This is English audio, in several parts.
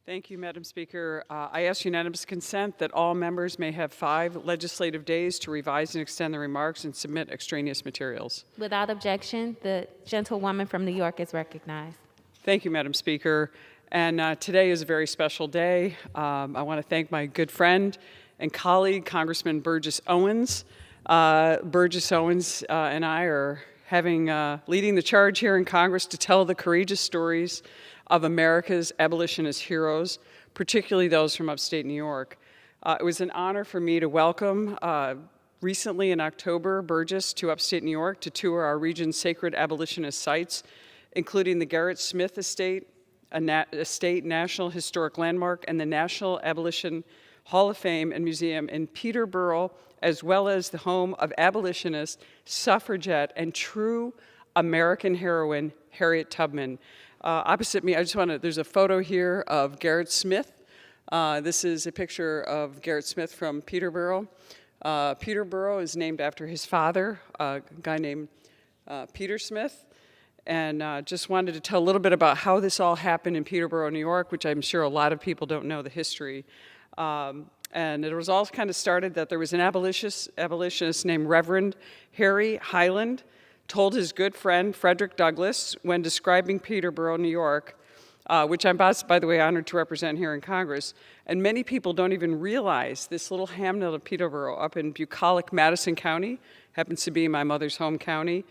Thank you, Madam Speaker. I ask unanimous consent that all members may have 5 legislative days to revise and extend their remarks and submit extraneous materials. Without objection, the gentlewoman from New York is recognized. Thank you, Madam Speaker. And today is a very special day. I want to thank my good friend and colleague, Congressman Burgess Owens. Burgess Owens and I are leading the charge here in Congress to tell the courageous stories of America's abolitionist heroes, particularly those from upstate New York. It was an honor for me to welcome recently in October Burgess to upstate New York to tour our region's sacred abolitionist sites, including the Garrett Smith Estate, a state National Historic Landmark, and the National Abolition Hall of Fame and Museum in Peterboro, as well as the home of abolitionist, suffragette, and true American heroine, Harriet Tubman. Opposite me, there's a photo here of Garrett Smith. This is a picture of Garrett Smith from Peterboro. Peterboro is named after his father, a guy named Peter Smith. And just wanted to tell a little bit about how this all happened in Peterboro, New York, which I'm sure a lot of people don't know the history. And it was all kind of started that there was an abolitionist named Reverend Harry Highland, told his good friend Frederick Douglass when describing Peterboro, New York, which I'm, by the way, honored to represent here in Congress. And many people don't even realize this little hamlet of Peterboro up in bucolic Madison County, happens to be my mother's home county,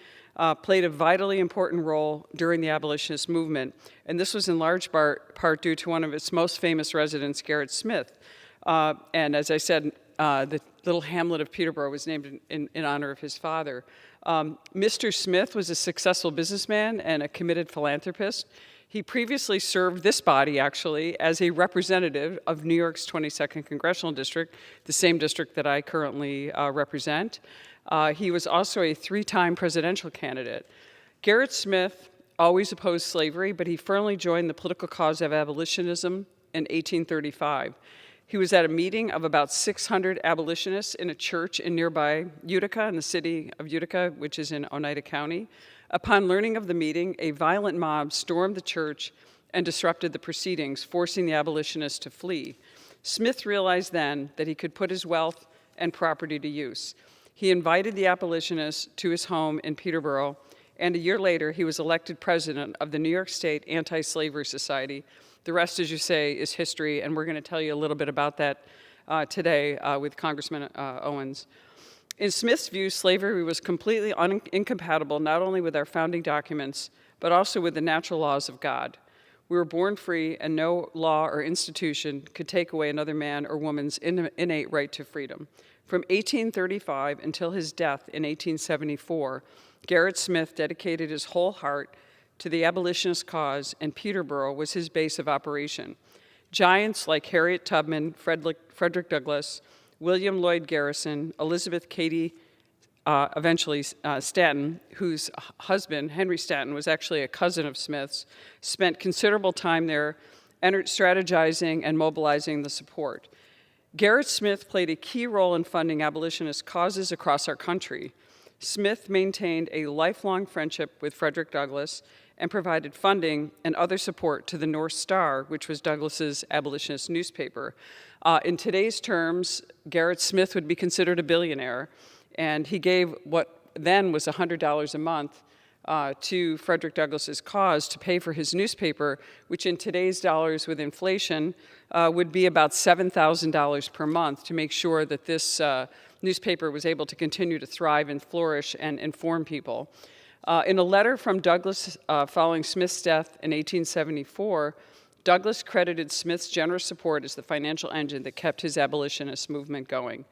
played a vitally important role during the abolitionist movement. And this was in large part due to one of its most famous residents, Garrett Smith. And as I said, the little hamlet of Peterboro was named in honor of his father. Mr. Smith was a successful businessman and a committed philanthropist. He previously served this body, actually, as a representative of New York's 22nd Congressional District, the same district that I currently represent. He was also a 3-time presidential candidate. Garrett Smith always opposed slavery, but he firmly joined the political cause of abolitionism in 1835. He was at a meeting of about 600 abolitionists in a church in nearby Utica, in the city of Utica, which is in Oneida County. Upon learning of the meeting, a violent mob stormed the church and disrupted the proceedings, forcing the abolitionists to flee. Smith realized then that he could put his wealth and property to use. He invited the abolitionists to his home in Peterboro, and a year later, he was elected president of the New York State Anti-Slavery Society. The rest, as you say, is history, and we're going to tell you a little bit about that today with Congressman Owens. In Smith's view, slavery was completely incompatible not only with our founding documents, but also with the natural laws of God. We were born free, and no law or institution could take away another man or woman's innate right to freedom. From 1835 until his death in 1874, Garrett Smith dedicated his whole heart to the abolitionist cause, and Peterboro was his base of operation. Giants like Harriet Tubman, Frederick Douglass, William Lloyd Garrison, Elizabeth Cady, eventually Stanton, whose husband, Henry Stanton, was actually a cousin of Smith's, spent considerable time there strategizing and mobilizing the support. Garrett Smith played a key role in funding abolitionist causes across our country. Smith maintained a lifelong friendship with Frederick Douglass and provided funding and other support to the North Star, which was Douglass's abolitionist newspaper. In today's terms, Garrett Smith would be considered a billionaire, and he gave what then was $100 a month to Frederick Douglass's cause to pay for his newspaper, which in today's dollars with inflation would be about $7,000 per month to make sure that this newspaper was able to continue to thrive and flourish and inform people. In a letter from Douglass following Smith's death in 1874, Douglass credited Smith's generous support as the financial engine that kept his abolitionist movement going.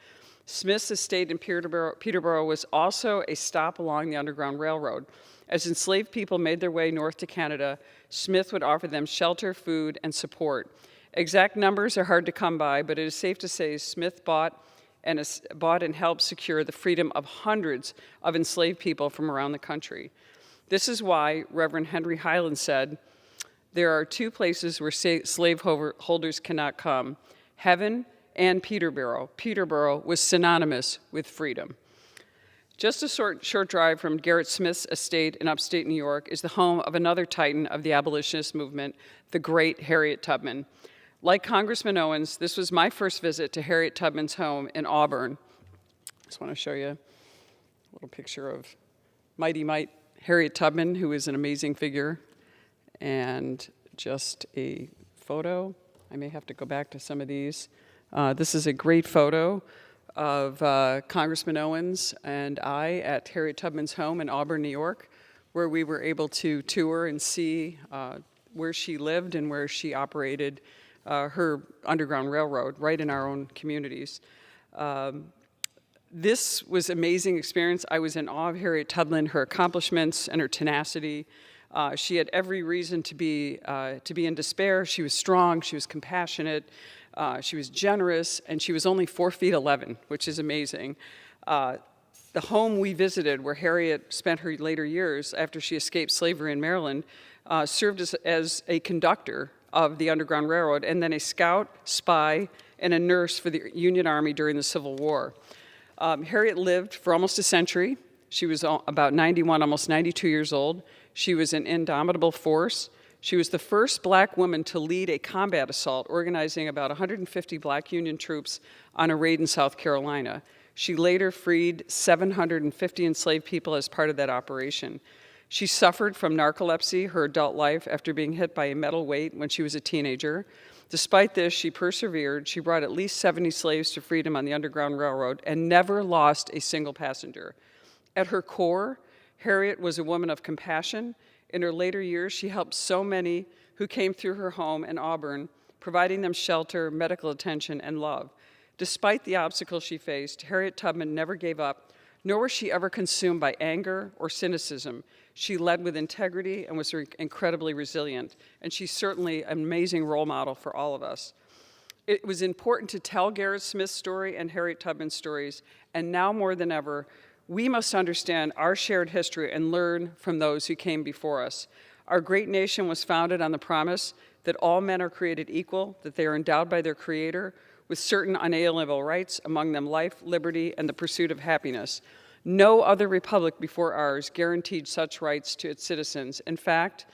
Smith's estate in Peterboro was also a stop along the Underground Railroad. As enslaved people made their way north to Canada, Smith would offer them shelter, food, and support. Exact numbers are hard to come by, but it is safe to say Smith bought and helped secure the freedom of hundreds of enslaved people from around the country. This is why Reverend Henry Highland said, "There are 2 places where slaveholders cannot come, heaven and Peterboro." Peterboro was synonymous with freedom. Just a short drive from Garrett Smith's estate in upstate New York is the home of another titan of the abolitionist movement, the great Harriet Tubman. Like Congressman Owens, this was my first visit to Harriet Tubman's home in Auburn. Just want to show you a little picture of Mighty Mite Harriet Tubman, who is an amazing figure, and just a photo. I may have to go back to some of these. This is a great photo of Congressman Owens and I at Harriet Tubman's home in Auburn, New York, where we were able to tour and see where she lived and where she operated her Underground Railroad, right in our own communities. This was an amazing experience. I was in awe of Harriet Tubman, her accomplishments, and her tenacity. She had every reason to be in despair. She was strong, she was compassionate, she was generous, and she was only 4'11", which is amazing. The home we visited, where Harriet spent her later years after she escaped slavery in Maryland, served as a conductor of the Underground Railroad, and then a scout, spy, and a nurse for the Union Army during the Civil War. Harriet lived for almost a century. She was about 91, almost 92 years old. She was an indomitable force. She was the first black woman to lead a combat assault, organizing about 150 black Union troops on a raid in South Carolina. She later freed 750 enslaved people as part of that operation. She suffered from narcolepsy her adult life after being hit by a metal weight when she was a teenager. Despite this, she persevered. She brought at least 70 slaves to freedom on the Underground Railroad and never lost a single passenger. At her core, Harriet was a woman of compassion. In her later years, she helped so many who came through her home in Auburn, providing them shelter, medical attention, and love. Despite the obstacles she faced, Harriet Tubman never gave up, nor was she ever consumed by anger or cynicism. She led with integrity and was incredibly resilient, and she's certainly an amazing role model for all of us. It was important to tell Garrett Smith's story and Harriet Tubman's stories, and now more than ever, we must understand our shared history and learn from those who came before us. Our great nation was founded on the promise that all men are created equal, that they are endowed by their Creator with certain unalienable rights, among them life, liberty, and the pursuit of happiness. No other republic before ours guaranteed such rights to its citizens. In fact,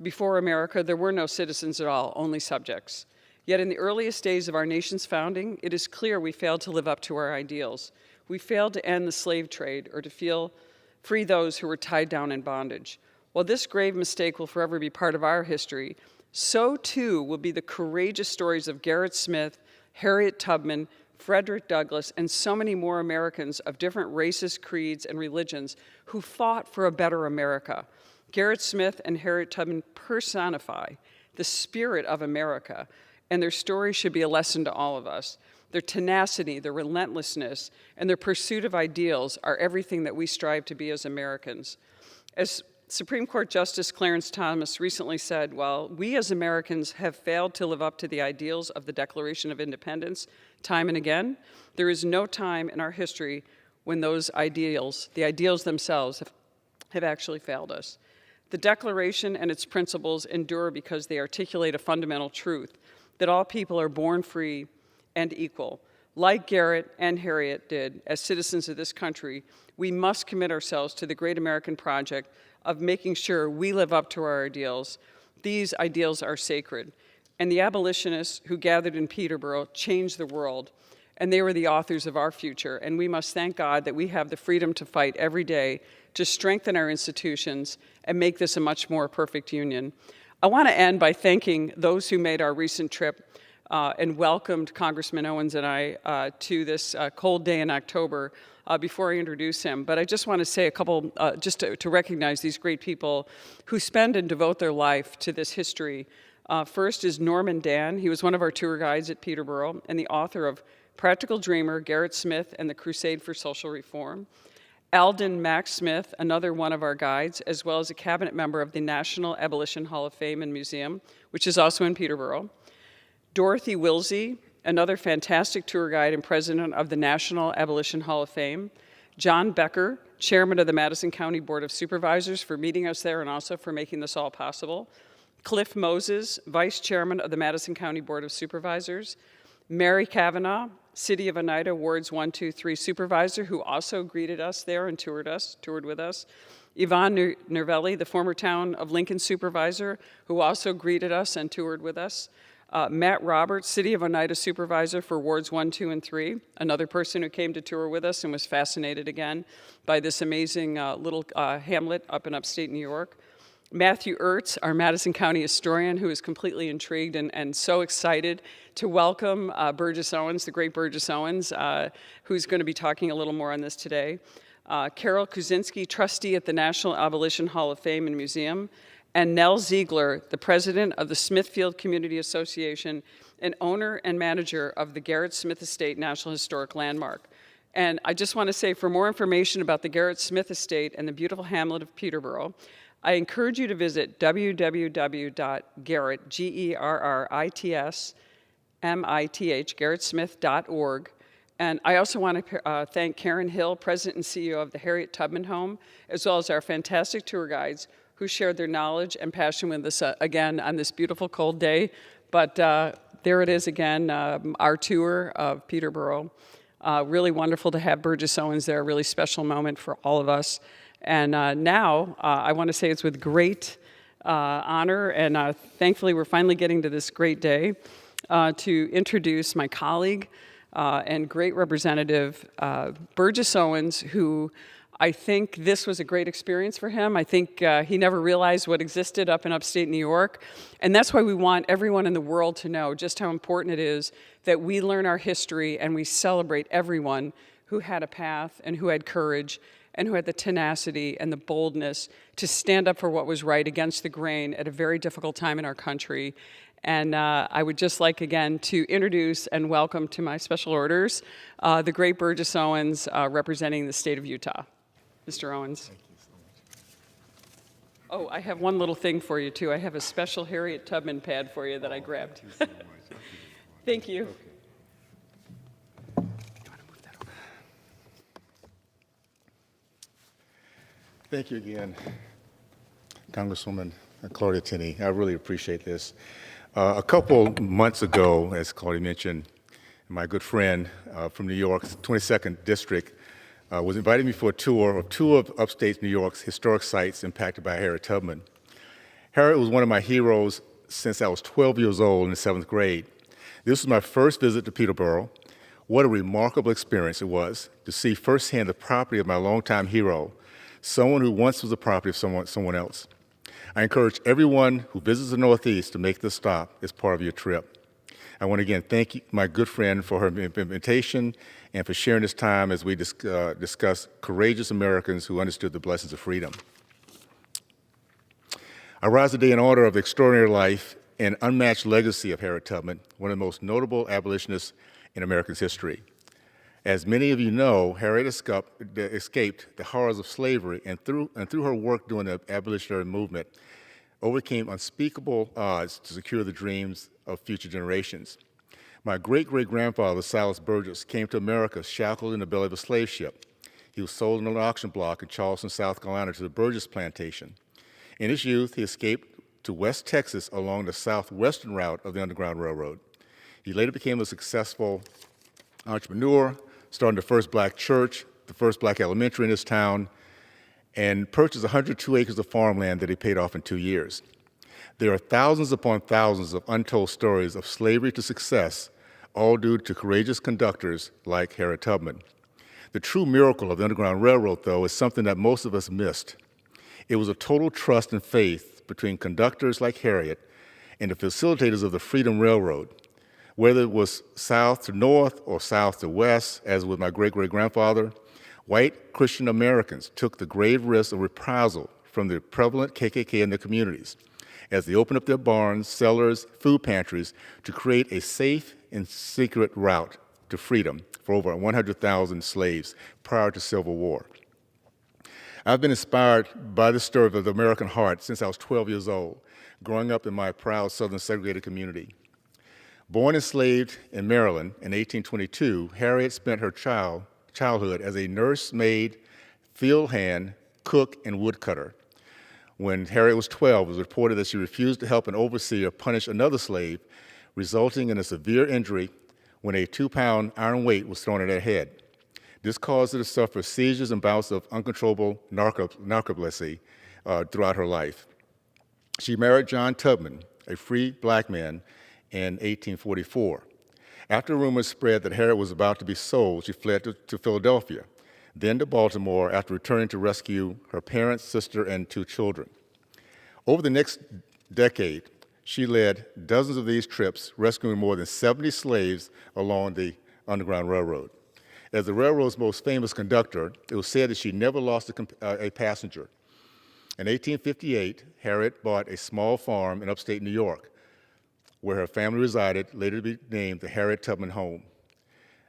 before America, there were no citizens at all, only subjects. Yet in the earliest days of our nation's founding, it is clear we failed to live up to our ideals. We failed to end the slave trade or to free those who were tied down in bondage. While this grave mistake will forever be part of our history, so too will be the courageous stories of Garrett Smith, Harriet Tubman, Frederick Douglass, and so many more Americans of different races, creeds, and religions who fought for a better America. Garrett Smith and Harriet Tubman personify the spirit of America, and their story should be a lesson to all of us. Their tenacity, their relentlessness, and their pursuit of ideals are everything that we strive to be as Americans. As Supreme Court Justice Clarence Thomas recently said, while we as Americans have failed to live up to the ideals of the Declaration of Independence time and again, there is no time in our history when those ideals, the ideals themselves, have actually failed us. The Declaration and its principles endure because they articulate a fundamental truth, that all people are born free and equal. Like Garrett and Harriet did, as citizens of this country, we must commit ourselves to the great American project of making sure we live up to our ideals. These ideals are sacred. And the abolitionists who gathered in Peterboro changed the world, and they were the authors of our future. And we must thank God that we have the freedom to fight every day to strengthen our institutions and make this a much more perfect union. I want to end by thanking those who made our recent trip and welcomed Congressman Owens and I to this cold day in October before I introduce him. But I just want to say a couple, just to recognize these great people who spend and devote their life to this history. First is Norman Dan. He was one of our tour guides at Peterboro and the author of Practical Dreamer, Garrett Smith, and the Crusade for Social Reform. Alden Max Smith, another one of our guides, as well as a cabinet member of the National Abolition Hall of Fame and Museum, which is also in Peterboro. Dorothy Wilsey, another fantastic tour guide and president of the National Abolition Hall of Fame. John Becker, chairman of the Madison County Board of Supervisors, for meeting us there and also for making this all possible. Cliff Moses, vice chairman of the Madison County Board of Supervisors. Mary Kavanaugh, City of Oneida Wards 1, 2, 3 supervisor, who also greeted us there and toured with us. Yvonne Nervelli, the former Town of Lincoln supervisor, who also greeted us and toured with us. Matt Roberts, City of Oneida Supervisor for Wards 1, 2, and 3, another person who came to tour with us and was fascinated again by this amazing little hamlet up in upstate New York. Matthew Ertz, our Madison County historian, who is completely intrigued and so excited to welcome Burgess Owens, the great Burgess Owens, who's going to be talking a little more on this today. Carol Kuzinski, trustee at the National Abolition Hall of Fame and Museum, and Nell Ziegler, the president of the Smithfield Community Association and owner and manager of the Garrett Smith Estate National Historic Landmark. And I just want to say, for more information about the Garrett Smith Estate and the beautiful hamlet of Peterboro, I encourage you to visit www.garrett, G-E-R-R-I-T-S-M-I-T-H, garrettsmith.org. And I also want to thank Karen Hill, President and CEO of the Harriet Tubman Home, as well as our fantastic tour guides who shared their knowledge and passion with us again on this beautiful cold day. But there it is again, our tour of Peterboro. Really wonderful to have Burgess Owens there, a really special moment for all of us. And now, I want to say it's with great honor, and thankfully we're finally getting to this great day, to introduce my colleague and great representative, Burgess Owens, who I think this was a great experience for him. I think he never realized what existed up in upstate New York. And that's why we want everyone in the world to know just how important it is that we learn our history and we celebrate everyone who had a path and who had courage and who had the tenacity and the boldness to stand up for what was right against the grain at a very difficult time in our country. And I would just like, again, to introduce and welcome to my special orders the great Burgess Owens representing the state of Utah. Mr. Owens. Thank you so much. Oh, I have one little thing for you, too. I have a special Harriet Tubman pad for you that I grabbed. Thank you so much. Thank you. Okay. Thank you again, Congresswoman Claudia Tenney. I really appreciate this. A couple months ago, as Claudia mentioned, my good friend from New York's 22nd District was inviting me for a tour of two of upstate New York's historic sites impacted by Harriet Tubman. Harriet was one of my heroes since I was 12 years old in the 7th grade. This was my first visit to Peterboro. What a remarkable experience it was to see firsthand the property of my longtime hero, someone who once was the property of someone else. I encourage everyone who visits the Northeast to make this stop as part of your trip. I want to again thank my good friend for her invitation and for sharing this time as we discuss courageous Americans who understood the blessings of freedom. I rise today in honor of the extraordinary life and unmatched legacy of Harriet Tubman, one of the most notable abolitionists in America's history. As many of you know, Harriet escaped the horrors of slavery and through her work during the abolitionary movement, overcame unspeakable odds to secure the dreams of future generations. My great-great-grandfather, Silas Burgess, came to America shackled in the belly of a slave ship. He was sold on an auction block in Charleston, South Carolina to the Burgess plantation. In his youth, he escaped to West Texas along the southwestern route of the Underground Railroad. He later became a successful entrepreneur, starting the first black church, the first black elementary in his town, and purchased 102 acres of farmland that he paid off in 2 years. There are thousands upon thousands of untold stories of slavery to success, all due to courageous conductors like Harriet Tubman. The true miracle of the Underground Railroad, though, is something that most of us missed. It was a total trust and faith between conductors like Harriet and the facilitators of the Freedom Railroad. Whether it was south to north or south to west, as with my great-great-grandfather, white Christian Americans took the grave risk of reprisal from the prevalent KKK in their communities as they opened up their barns, cellars, food pantries to create a safe and secret route to freedom for over 100,000 slaves prior to Civil War. I've been inspired by the story of the American heart since I was 12 years old, growing up in my proud Southern segregated community. Born enslaved in Maryland in 1822, Harriet spent her childhood as a nursemaid, field hand, cook, and woodcutter. When Harriet was 12, it was reported that she refused to help an overseer punish another slave, resulting in a severe injury when a 2-pound iron weight was thrown at her head. This caused her to suffer seizures and bouts of uncontrollable narcolepsy throughout her life. She married John Tubman, a free black man, in 1844. After rumors spread that Harriet was about to be sold, she fled to Philadelphia, then to Baltimore after returning to rescue her parents, sister, and 2 children. Over the next decade, she led dozens of these trips, rescuing more than 70 slaves along the Underground Railroad. As the railroad's most famous conductor, it was said that she never lost a passenger. In 1858, Harriet bought a small farm in upstate New York, where her family resided, later to be named the Harriet Tubman home.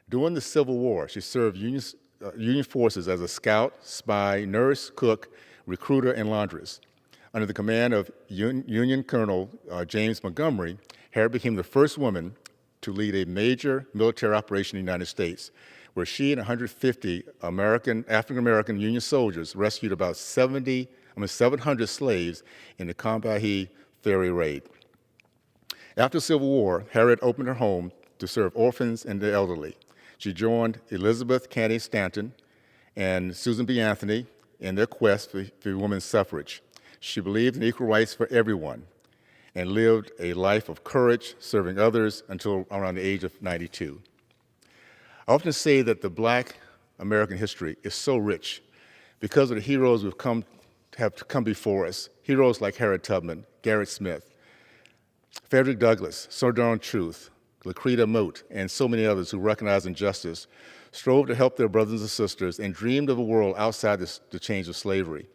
During the Civil War, she served Union forces as a scout, spy, nurse, cook, recruiter, and laundress. Under the command of Union Colonel James Montgomery, Harriet became the first woman to lead a major military operation in the United States, where she and 150 African-American Union soldiers rescued about 700 slaves in the Combahee Ferry raid. After the Civil War, Harriet opened her home to serve orphans and the elderly. She joined Elizabeth Cady Stanton and Susan B. Anthony in their quest for women's suffrage. She believed in equal rights for everyone and lived a life of courage, serving others until around the age of 92. I often say that the Black American history is so rich because of the heroes who have come before us, heroes like Harriet Tubman, Garrett Smith, Frederick Douglass, Sojourner Truth, Lucretia Mott, and so many others who recognized injustice, strove to help their brothers and sisters, and dreamed of a world outside the chains of slavery.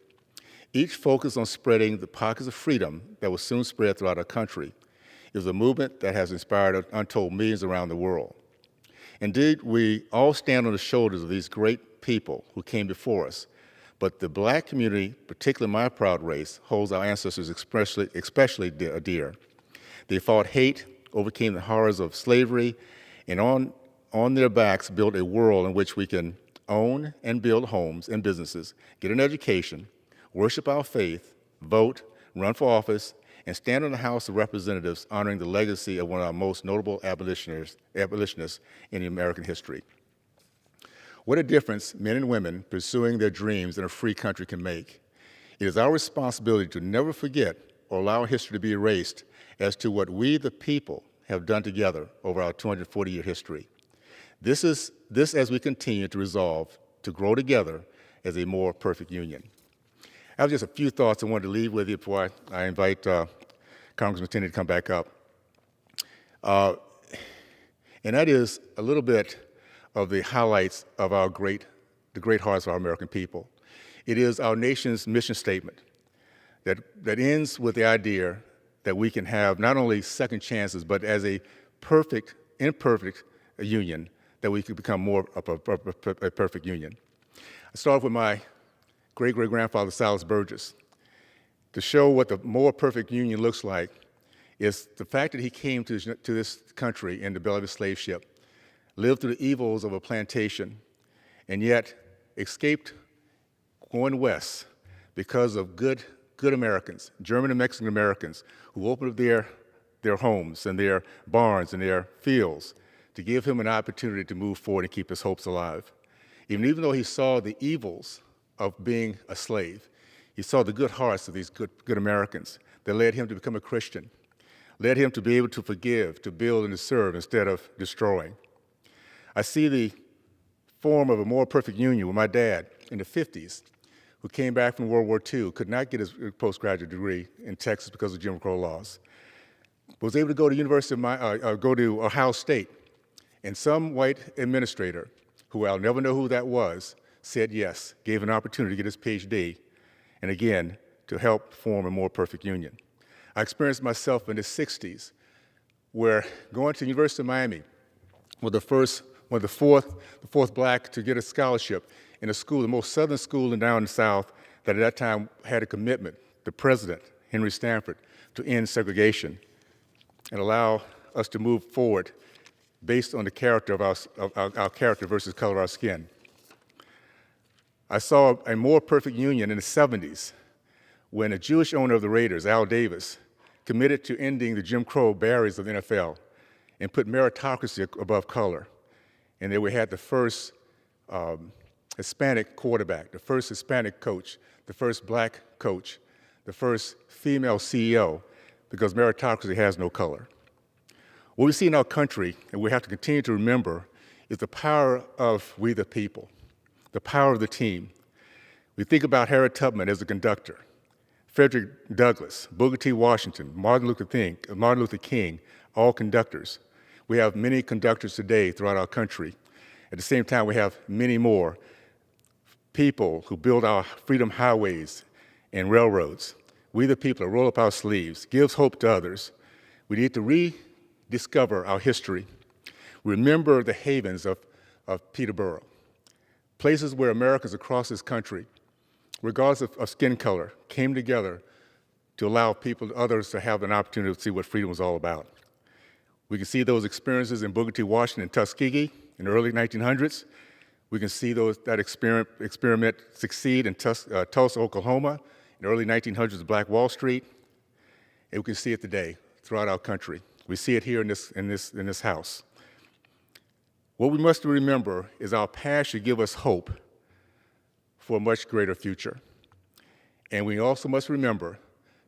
Each focused on spreading the pockets of freedom that will soon spread throughout our country. It was a movement that has inspired untold millions around the world. Indeed, we all stand on the shoulders of these great people who came before us, but the Black community, particularly my proud race, holds our ancestors especially dear. They fought hate, overcame the horrors of slavery, and on their backs built a world in which we can own and build homes and businesses, get an education, worship our faith, vote, run for office, and stand in the House of Representatives honoring the legacy of one of our most notable abolitionists in American history. What a difference men and women pursuing their dreams in a free country can make. It is our responsibility to never forget or allow history to be erased as to what we, the people, have done together over our 240-year history. This as we continue to resolve to grow together as a more perfect union. I have just a few thoughts I wanted to leave with you before I invite Congressman Tenney to come back up. And that is a little bit of the highlights of the great hearts of our American people. It is our nation's mission statement that ends with the idea that we can have not only second chances, but as a imperfect union, that we could become more of a perfect union. I start with my great-great-grandfather, Silas Burgess. To show what the more perfect union looks like is the fact that he came to this country in the belly of a slave ship, lived through the evils of a plantation, and yet escaped going west because of good Americans, German and Mexican Americans, who opened up their homes and their barns and their fields to give him an opportunity to move forward and keep his hopes alive. Even though he saw the evils of being a slave, he saw the good hearts of these good Americans that led him to become a Christian, led him to be able to forgive, to build, and to serve instead of destroying. I see the form of a more perfect union with my dad in the 50s, who came back from World War II, could not get his postgraduate degree in Texas because of Jim Crow laws, was able to go to go to Ohio State, and some white administrator, who I'll never know who that was, said yes, gave an opportunity to get his PhD, and again, to help form a more perfect union. I experienced myself in the 60s, where going to the University of Miami was the fourth black to get a scholarship in a school, the most southern school down in the South, that at that time had a commitment, the president, Henry Stanford, to end segregation and allow us to move forward based on the character of our character versus color of our skin. I saw a more perfect union in the 70s when a Jewish owner of the Raiders, Al Davis, committed to ending the Jim Crow barriers of the NFL and put meritocracy above color. And then we had the first Hispanic quarterback, the first Hispanic coach, the first black coach, the first female CEO, because meritocracy has no color. What we see in our country, and we have to continue to remember, is the power of we the people, the power of the team. We think about Harriet Tubman as a conductor, Frederick Douglass, Booker T. Washington, Martin Luther King, all conductors. We have many conductors today throughout our country. At the same time, we have many more people who build our freedom highways and railroads. We the people roll up our sleeves, gives hope to others. We need to rediscover our history, remember the havens of Peterboro, places where Americans across this country, regardless of skin color, came together to allow others to have an opportunity to see what freedom was all about. We can see those experiences in Booker T. Washington and Tuskegee in the early 1900s. We can see that experiment succeed in Tulsa, Oklahoma, in the early 1900s, Black Wall Street, and we can see it today throughout our country. We see it here in this house. What we must remember is our past should give us hope for a much greater future. And we also must remember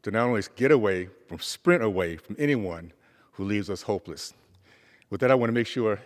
to not only sprint away from anyone who leaves us hopeless. With that, I want to make sure,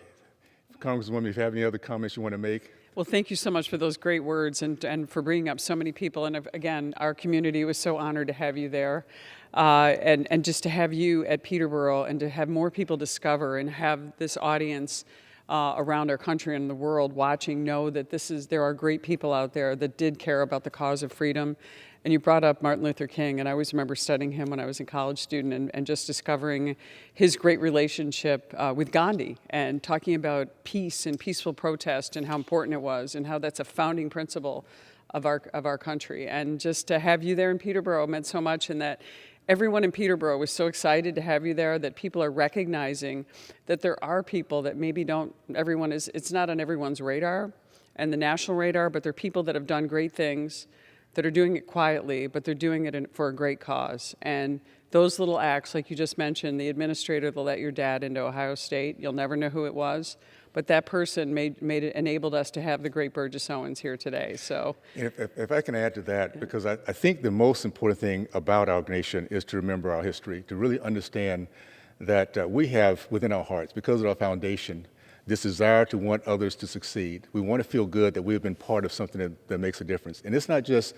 Congresswoman, if you have any other comments you want to make. Well, thank you so much for those great words and for bringing up so many people. And again, our community was so honored to have you there. And just to have you at Peterboro and to have more people discover and have this audience around our country and the world watching know that there are great people out there that did care about the cause of freedom. And you brought up Martin Luther King, and I always remember studying him when I was a college student and just discovering his great relationship with Gandhi and talking about peace and peaceful protest and how important it was and how that's a founding principle of our country. And just to have you there in Peterboro meant so much, and that everyone in Peterboro was so excited to have you there, that people are recognizing that there are people that maybe it's not on everyone's radar and the national radar, but there are people that have done great things, that are doing it quietly, but they're doing it for a great cause. And those little acts, like you just mentioned, the administrator that let your dad into Ohio State, you'll never know who it was, but that person enabled us to have the great Burgess Owens here today. So, if I can add to that, because I think the most important thing about our nation is to remember our history, to really understand that we have within our hearts, because of our foundation, this desire to want others to succeed. We want to feel good that we have been part of something that makes a difference. And it's not just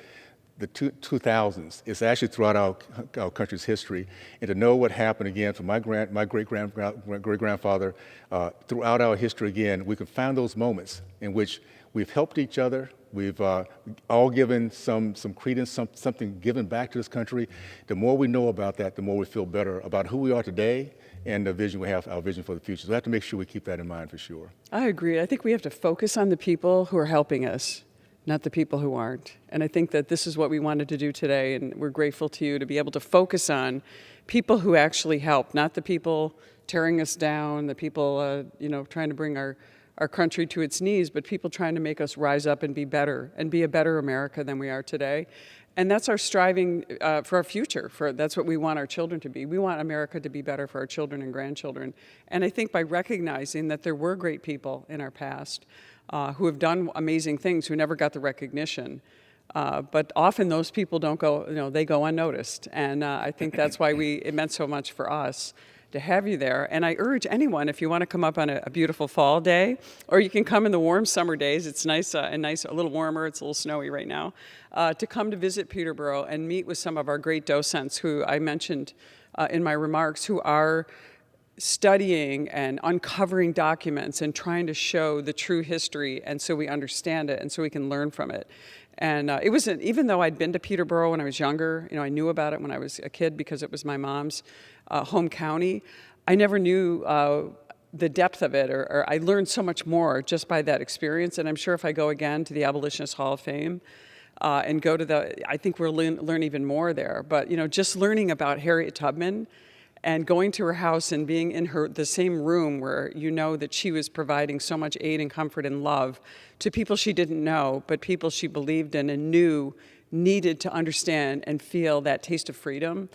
the 2000s, it's actually throughout our country's history. And to know what happened again from my great-grandfather, throughout our history again, we can find those moments in which we've helped each other, we've all given some credence, something given back to this country. The more we know about that, the more we feel better about who we are today and the vision we have, our vision for the future. So we have to make sure we keep that in mind for sure. I agree. I think we have to focus on the people who are helping us, not the people who aren't. And I think that this is what we wanted to do today, and we're grateful to you to be able to focus on people who actually help, not the people tearing us down, the people trying to bring our country to its knees, but people trying to make us rise up and be better and be a better America than we are today. And that's our striving for our future. That's what we want our children to be. We want America to be better for our children and grandchildren. And I think by recognizing that there were great people in our past who have done amazing things, who never got the recognition, but often those people don't go, they go unnoticed. And I think that's why it meant so much for us to have you there. And I urge anyone, if you want to come up on a beautiful fall day, or you can come in the warm summer days, it's nice, a little warmer, it's a little snowy right now, to come to visit Peterboro and meet with some of our great docents who I mentioned in my remarks, who are studying and uncovering documents and trying to show the true history, and so we understand it and so we can learn from it. And even though I'd been to Peterboro when I was younger, I knew about it when I was a kid because it was my mom's home county, I never knew the depth of it, or I learned so much more just by that experience. And I'm sure if I go again to the Abolitionists Hall of Fame and go to I think we'll learn even more there. But just learning about Harriet Tubman and going to her house and being in the same room where that she was providing so much aid and comfort and love to people she didn't know, but people she believed in and knew needed to understand and feel that taste of freedom.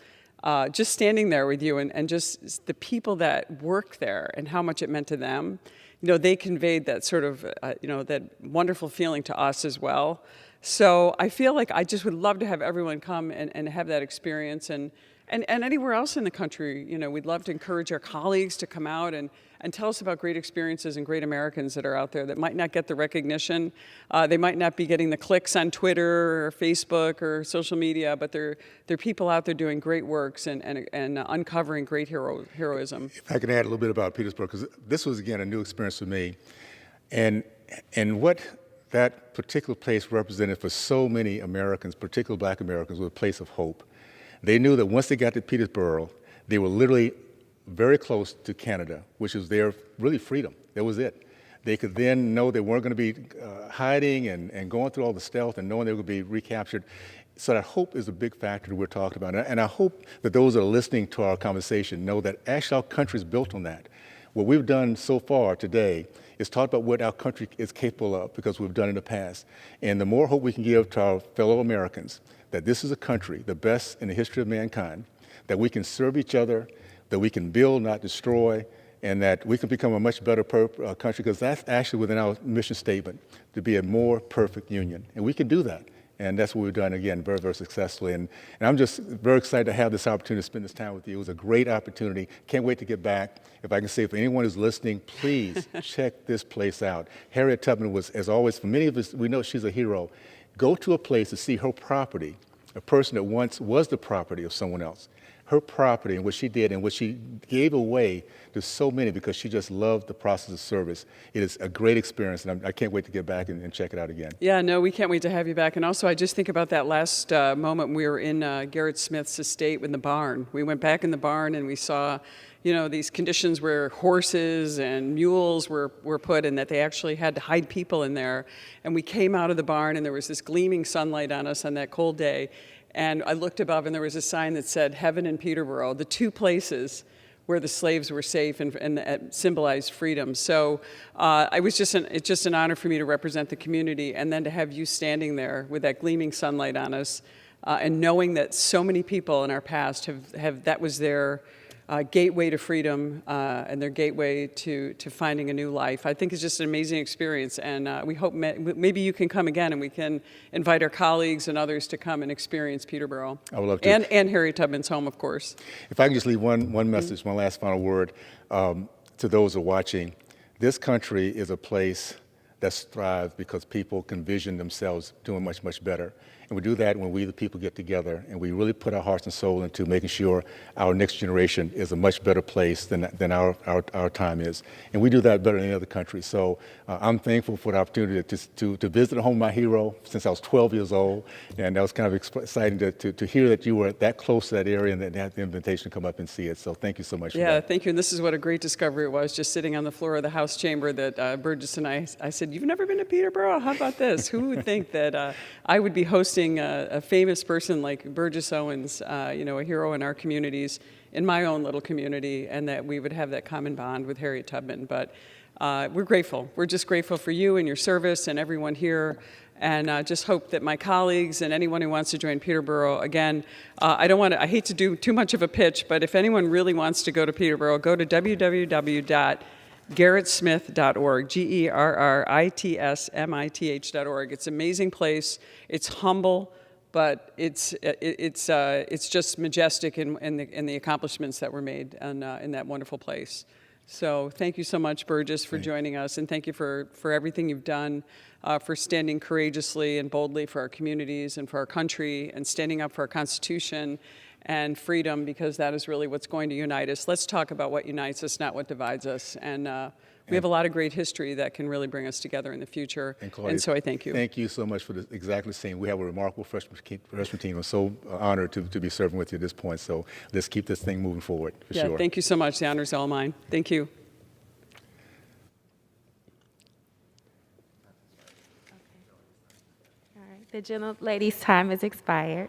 Just standing there with you and just the people that work there and how much it meant to them, they conveyed that sort of, that wonderful feeling to us as well. So I feel like I just would love to have everyone come and have that experience and And anywhere else in the country, we'd love to encourage our colleagues to come out and tell us about great experiences and great Americans that are out there that might not get the recognition. They might not be getting the clicks on Twitter or Facebook or social media, but they're people out there doing great works and uncovering great heroism. If I can add a little bit about Petersburg, because this was, again, a new experience for me. And what that particular place represented for so many Americans, particularly Black Americans, was a place of hope. They knew that once they got to Peterboro, they were literally very close to Canada, which was their really freedom. That was it. They could then know they weren't going to be hiding and going through all the stealth and knowing they would be recaptured. So that hope is a big factor that we're talking about. And I hope that those that are listening to our conversation know that actually our country is built on that. What we've done so far today is talk about what our country is capable of because we've done in the past. And the more hope we can give to our fellow Americans that this is a country, the best in the history of mankind, that we can serve each other, that we can build, not destroy, and that we can become a much better country, because that's actually within our mission statement, to be a more perfect union. And we can do that. And that's what we've done, again, very, very successfully. And I'm just very excited to have this opportunity to spend this time with you. It was a great opportunity. Can't wait to get back. If I can say, for anyone who's listening, please check this place out. Harriet Tubman was, as always, for many of us, we know she's a hero. Go to a place to see her property, a person that once was the property of someone else. Her property and what she did and what she gave away to so many because she just loved the process of service. It is a great experience, and I can't wait to get back and check it out again. Yeah, no, we can't wait to have you back. And also, I just think about that last moment we were in Garrett Smith's estate in the barn. We went back in the barn and we saw, these conditions where horses and mules were put and that they actually had to hide people in there. And we came out of the barn and there was this gleaming sunlight on us on that cold day. And I looked above and there was a sign that said Heaven and Peterboro, the two places where the slaves were safe and symbolized freedom. So it's just an honor for me to represent the community and then to have you standing there with that gleaming sunlight on us and knowing that so many people in our past have that was their gateway to freedom and their gateway to finding a new life. I think it's just an amazing experience, and we hope maybe you can come again and we can invite our colleagues and others to come and experience Peterboro. I would love to. And Harriet Tubman's home, of course. If I can just leave one message, one last final word to those who are watching. This country is a place that thrives because people can vision themselves doing much, much better. And we do that when we, the people, get together and we really put our hearts and soul into making sure our next generation is a much better place than our time is. And we do that better than any other country. So I'm thankful for the opportunity to visit a home of my hero since I was 12 years old. And that was kind of exciting to hear that you were that close to that area and that had the invitation to come up and see it. So thank you so much for that. Yeah, thank you. And this is what a great discovery it was, just sitting on the floor of the House chamber that Burgess and I said, you've never been to Peterboro? How about this? Who would think that I would be hosting a famous person like Burgess Owens, a hero in our communities, in my own little community, and that we would have that common bond with Harriet Tubman. But we're grateful. We're just grateful for you and your service and everyone here, and just hope that my colleagues and anyone who wants to join Peterboro, again, I hate to do too much of a pitch, but if anyone really wants to go to Peterboro, go to www.garrettsmith.org, GERRITSMITH.org. It's an amazing place. It's humble, but it's just majestic in the accomplishments that were made in that wonderful place. So thank you so much, Burgess, for joining us, and thank you for everything you've done, for standing courageously and boldly for our communities and for our country, and standing up for our Constitution and freedom, because that is really what's going to unite us. Let's talk about what unites us, not what divides us. And we have a lot of great history that can really bring us together in the future. And, Claudia, so I thank you. Thank you so much for exactly the same. We have a remarkable freshman team. I'm so honored to be serving with you at this point. So let's keep this thing moving forward, for sure. Thank you so much. The honor's all mine. Thank you. All right, the gentlelady's time has expired.